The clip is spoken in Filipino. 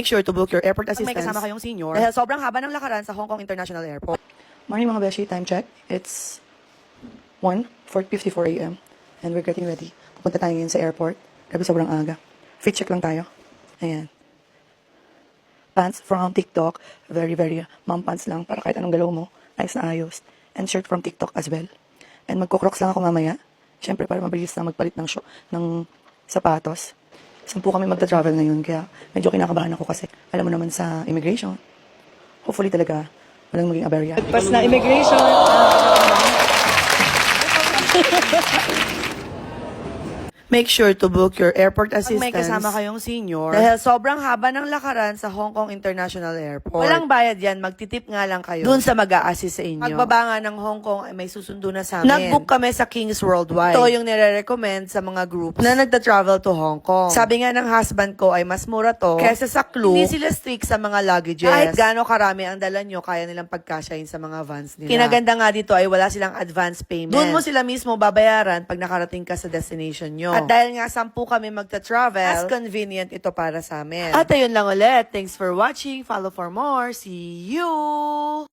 Make sure to book your airport assistance. May kasama kayong senior. Dahil sobrang haba ng lakaran sa Hong Kong International Airport. Morning mga beshi, time check. It's 1:54 a.m. and we're getting ready. Pupunta tayo ngayon sa airport. Grabe sobrang aga. Fit check lang tayo. Ayan. Pants from TikTok. Very, very mom pants lang para kahit anong galaw mo. Ayos na ayos. And shirt from TikTok as well. And magko-crocs lang ako mamaya. Siyempre para mabilis na magpalit ng sapatos. 10 kami magta-travel ngayon, kaya medyo kinakabahan ako kasi alam mo naman sa immigration. Hopefully talaga walang maging aberya. Pas na immigration. Make sure to book your airport assistance. May kasama kayong senior. Dahil sobrang haba ng lakaran sa Hong Kong International Airport. Walang bayad yan, magtitip nga lang kayo dun sa mag-a-assist sa inyo. Pagbaba nga ng Hong Kong ay may susundo na sa amin. Nag-book kami sa Kings Worldwide. Ito yung nire-recommend sa mga groups na nagta-travel to Hong Kong. Sabi nga ng husband ko ay mas mura to kesa sa Klook. Hindi sila strict sa mga luggages. Kahit gaano karami ang dala nyo, kaya nilang pagkasyahin sa mga vans nila. Kinaganda nga dito ay wala silang advance payment. Doon mo sila mismo babayaran pag nakarating ka sa destination nyo. At dahil nga 10 kami magta-travel, as convenient ito para sa amin. At ayun lang ulit. Thanks for watching. Follow for more. See you!